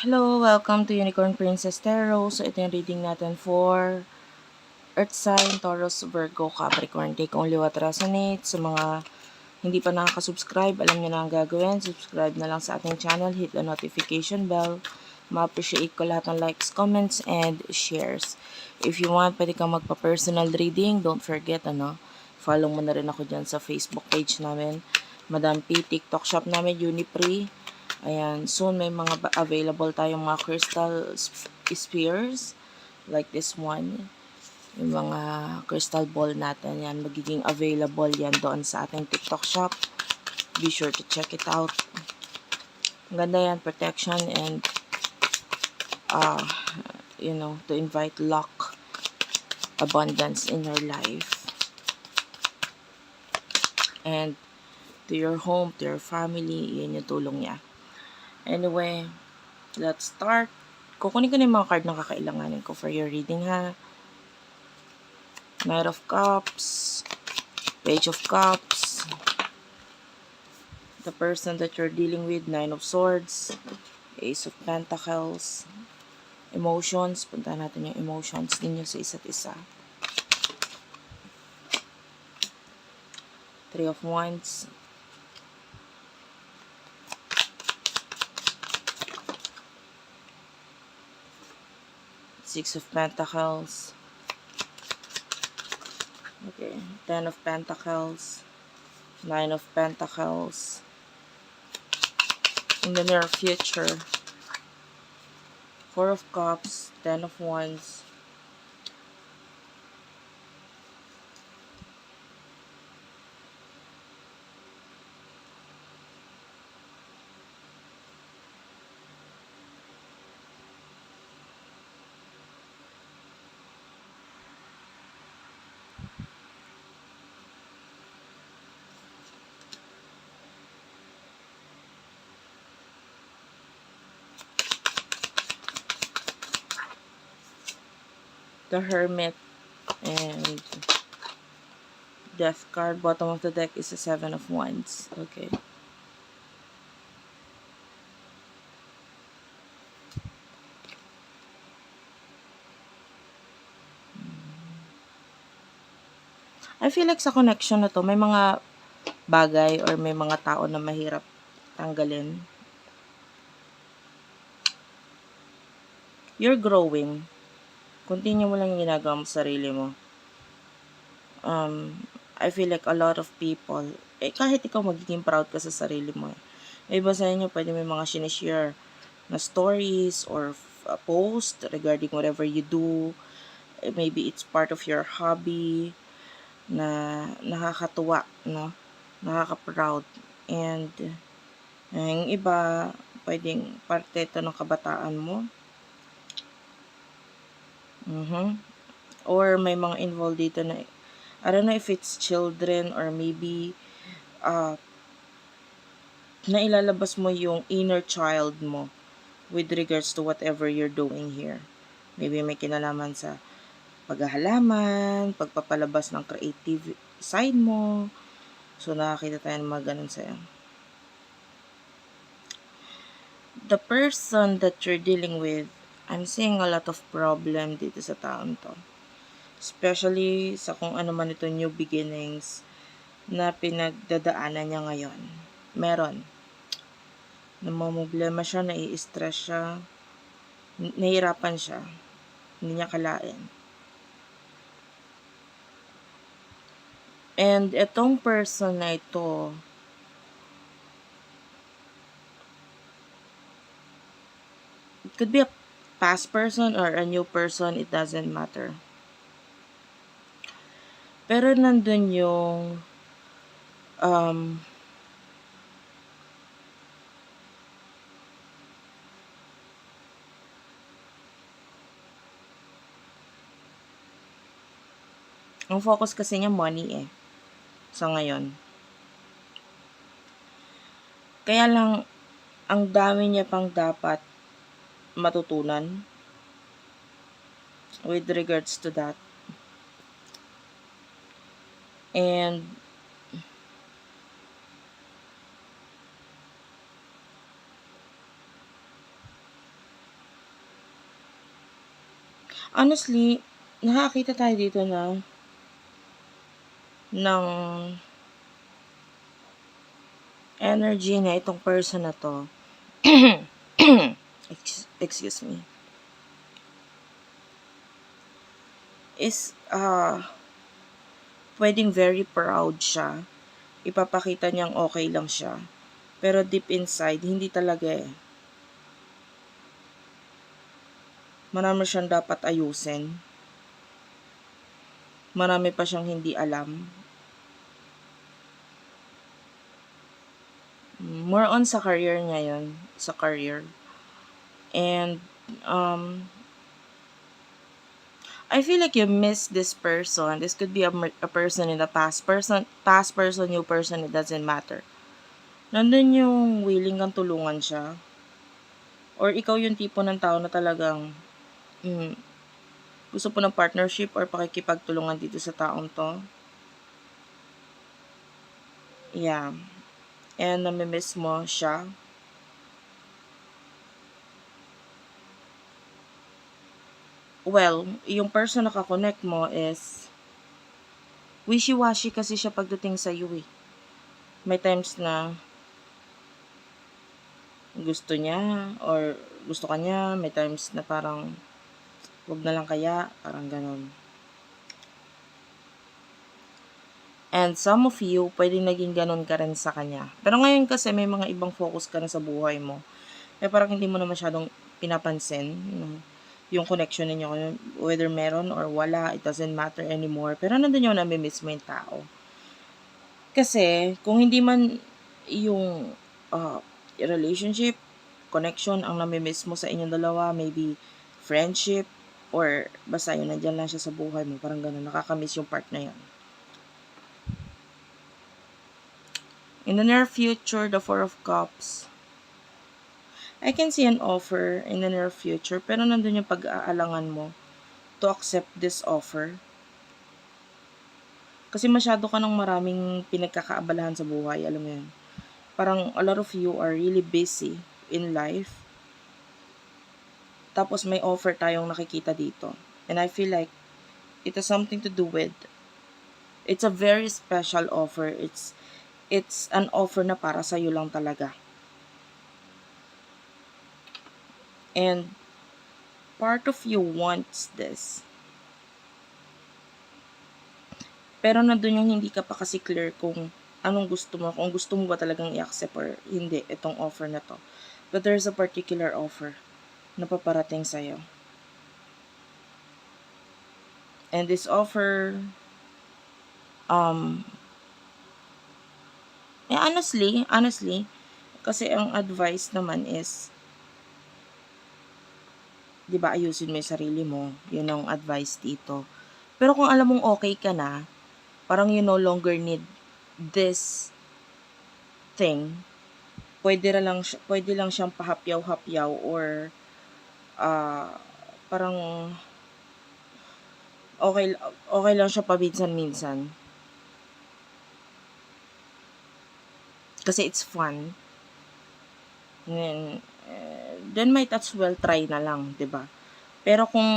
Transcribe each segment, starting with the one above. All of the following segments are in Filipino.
Hello, welcome to Unicorn Princess Tarot. So, ito yung reading natin for Earth Sign, Taurus, Virgo, Capricorn. Take only what resonates. Sa mga hindi pa nakaka-subscribe, alam niyo na ang gagawin. Subscribe na lang sa ating channel. Hit the notification bell. Ma-appreciate ko lahat ng likes, comments, and shares. If you want, pwede kang magpa-personal reading. Don't forget, follow mo na rin ako dyan sa Facebook page namin. Madam P, TikTok shop namin, Unipree. Ayan, soon may mga available tayong mga crystal spheres like this one. Yung mga crystal ball natin yan, magiging available yan doon sa ating TikTok shop. Be sure to check it out. Ganda yan, protection and to invite luck, abundance in your life. And to your home, to your family, yun yung tulong niya. Anyway, let's start. Kukunin ko na yung mga card na kakailanganin ko for your reading, ha? Knight of Cups, Page of Cups, the person that you're dealing with, Nine of Swords, Ace of Pentacles, emotions, punta natin yung emotions ninyo sa isa't isa. Three of Wands, Six of Pentacles, okay, Ten of Pentacles, Nine of Pentacles, in the near future, Four of Cups, Ten of Wands, the Hermit, and Death card. Bottom of the deck is a Seven of Wands. Okay. I feel like sa connection na to, may mga bagay or may mga tao na mahirap tanggalin. You're growing. Continue mo lang yung ginagawa mo sa sarili mo. I feel like a lot of people, kahit ikaw magiging proud ka sa sarili mo. May iba sa inyo, pwede may mga sinishare na stories or post regarding whatever you do. Maybe it's part of your hobby na nakakatuwa, no? Nakaka-proud. And yung iba, pwedeng parte ito ng kabataan mo. Or may mga involved dito na, I don't know if it's children or maybe na ilalabas mo yung inner child mo with regards to whatever you're doing here. Maybe may kinalaman sa paghahalaman, pagpapalabas ng creative side mo. So, nakakita tayo ng mga ganun sa'yo. The person that you're dealing with, I'm seeing a lot of problem dito sa taon to. Especially sa kung ano man ito new beginnings na pinagdadaanan niya ngayon. Meron. Namamblema siya, nai-stress siya, nahihirapan siya, hindi niya kalain. And itong person na ito, it could be a past person or a new person, it doesn't matter. Pero nandun yung ang focus kasi niya money sa ngayon. Kaya lang, ang dami niya pang dapat matutunan with regards to that. And Honestly, nakakita tayo dito na ng energy na itong person na to. Excuse me. Is, pwedeng very proud siya. Ipapakita niyang okay lang siya. Pero deep inside, hindi talaga eh. Marami siyang dapat ayusin. Marami pa siyang hindi alam. More on sa career niya yun. Sa career. And, I feel like you miss this person. This could be a person in the past. Past person, new person, it doesn't matter. Nandun yung willing kang tulungan siya. Or ikaw yung tipo ng tao na talagang gusto po ng partnership or pakikipagtulungan dito sa taong to. Yeah. And namimiss mo siya. Well, yung person na kakonect mo is wishy-washy kasi siya pagdating sa iyo eh. May times na gusto niya or gusto ka niya. May times na parang wag na lang kaya. Parang ganon. And some of you, pwedeng naging ganon ka rin sa kanya. Pero ngayon kasi may mga ibang focus ka na sa buhay mo. Kaya parang hindi mo na masyadong pinapansin yung connection ninyo. Whether meron or wala, it doesn't matter anymore. Pero nandun yung namimiss mo yung tao. Kasi, kung hindi man yung relationship, connection ang namimiss mo sa inyong dalawa, maybe friendship, or basta yun, nandyan lang siya sa buhay mo. Parang ganun, nakakamiss yung part na yun. In the near future, the Four of Cups, I can see an offer in the near future, pero nandun yung pag-aalangan mo to accept this offer. Kasi masyado ka ng maraming pinagkakaabalahan sa buhay, alam mo yun. Parang a lot of you are really busy in life. Tapos may offer tayong nakikita dito. And I feel like it has something to do with, it's a very special offer. It's an offer na para sa'yo lang talaga. And part of you wants this. Pero nandun yung hindi ka pa kasi clear kung anong gusto mo. Kung gusto mo ba talagang i-accept or hindi itong offer na to. But there's a particular offer na paparating sa'yo. And this offer, honestly, kasi ang advice naman is, di ba, ayusin mo yung sarili mo. Yun ang advice dito. Pero kung alam mong okay ka na, parang you no longer need this thing, pwede lang siyang pahapyaw-hapyaw or parang okay lang siya paminsan-minsan. Kasi it's fun. Then might as well try na lang, 'di ba? Pero kung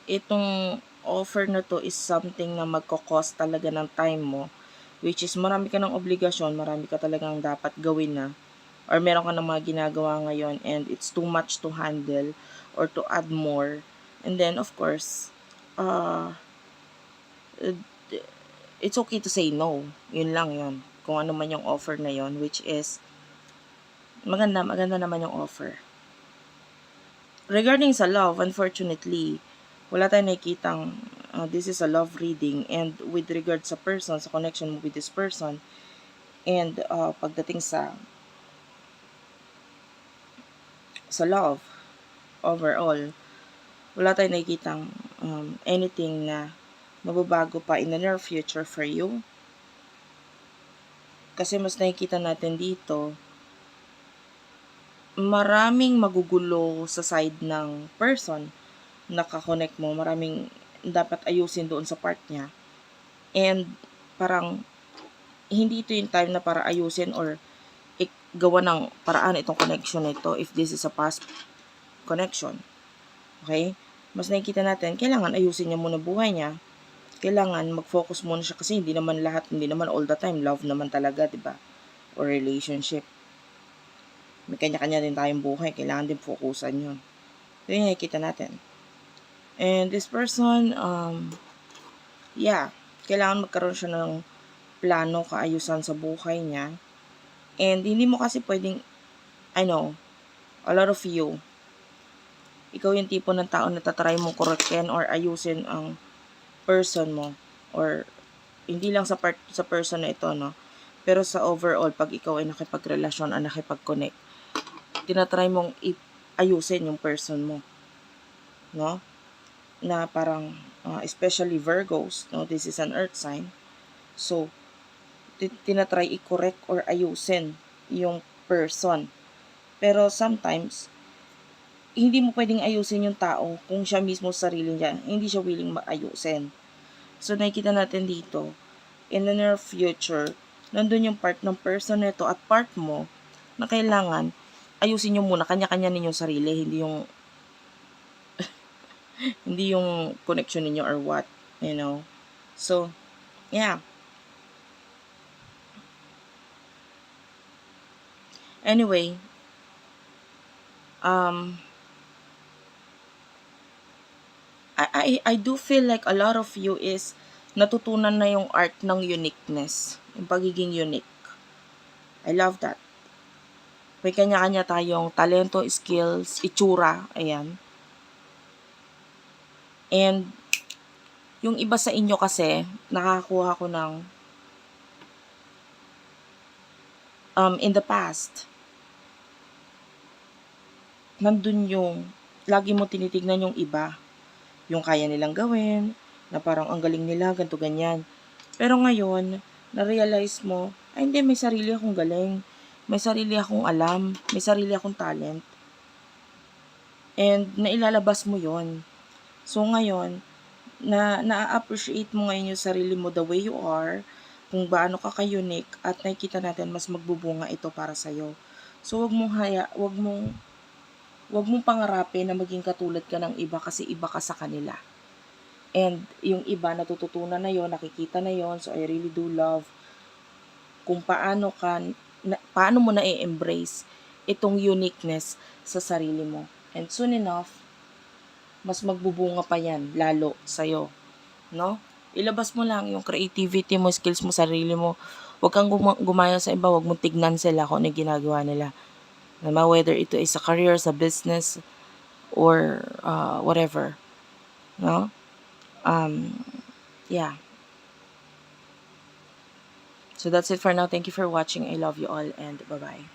itong offer na to is something na magko-cost talaga ng time mo, which is marami ka ng obligasyon, marami ka talagang dapat gawin na, or meron ka ng mga ginagawa ngayon and it's too much to handle or to add more. And then of course, it's okay to say no. Yun lang yun. Kung ano man yung offer na yun, which is maganda naman yung offer. Regarding sa love, unfortunately, wala tayong nakikitang this is a love reading. And with regard sa person, sa connection mo with this person, and pagdating sa love, overall, wala tayong nakikitang anything na mababago pa in the near future for you. Kasi mas nakikita natin dito, maraming magugulo sa side ng person na kakonect mo. Maraming dapat ayusin doon sa part niya. And parang hindi ito yung time na para ayusin or gawa ng paraan itong connection nito if this is a past connection. Okay? mas nakikita natin, kailangan ayusin niya muna buhay niya. Kailangan mag-focus muna siya kasi hindi naman all the time love naman talaga, 'di ba? Or relationship. May kanya-kanya din tayong buhay, kailangan din fokusan 'yon. So, yun nakikita natin. And this person, kailangan magkaroon siya ng plano, kaayusan sa buhay niya. And hindi mo kasi pwedeng, I know, a lot of you, ikaw yung tipo ng tao na tatry mong correctin or ayusin ang person mo. Or, hindi lang sa person na ito, no? Pero sa overall, pag ikaw ay nakipagrelasyon o nakipag-connect, tinatry mong ayusin yung person mo. No? Na parang, especially Virgos, no? This is an earth sign. So, tinatry i-correct or ayusin yung person. Pero sometimes, hindi mo pwedeng ayusin yung tao kung siya mismo sarili niya, hindi siya willing maayusin. So, nakikita natin dito, in the near future, nandun yung part ng person nito at part mo na kailangan ayusin nyo muna, kanya-kanya ninyong sarili, hindi yung hindi yung connection ninyo or what, you know. So, yeah. Anyway, I do feel like a lot of you is natutunan na yung art ng uniqueness, yung pagiging unique. I love that. May kanya-kanya tayong talento, skills, itsura, ayan. And yung iba sa inyo kasi, nakakuha ko ng in the past, nandun yung lagi mo tinitignan yung iba, yung kaya nilang gawin, na parang ang galing nila, ganito ganyan. Pero ngayon, na-realize mo, ay hindi, may sarili akong galing, may sarili akong alam, may sarili akong talent. And nailalabas mo yon. So ngayon, na-appreciate mo ngayon yung sarili mo the way you are, kung gaano ka ka-unique, at nakikita natin mas magbubunga ito para sa'yo. So wag mong pangarapin na maging katulad ka ng iba kasi iba ka sa kanila. And yung iba natututunan na yon, nakikita na yon. So I really do love kung paano mo na i-embrace itong uniqueness sa sarili mo. And soon enough, mas magbubunga pa yan lalo sa'yo, no? Ilabas mo lang yung creativity mo, skills mo, sarili mo. Huwag kang gumaya sa iba, huwag mong tignan sila kung ano ginagawa nila. Whether ito is sa career, sa business, or whatever. No? Yeah. So that's it for now. Thank you for watching. I love you all and bye-bye.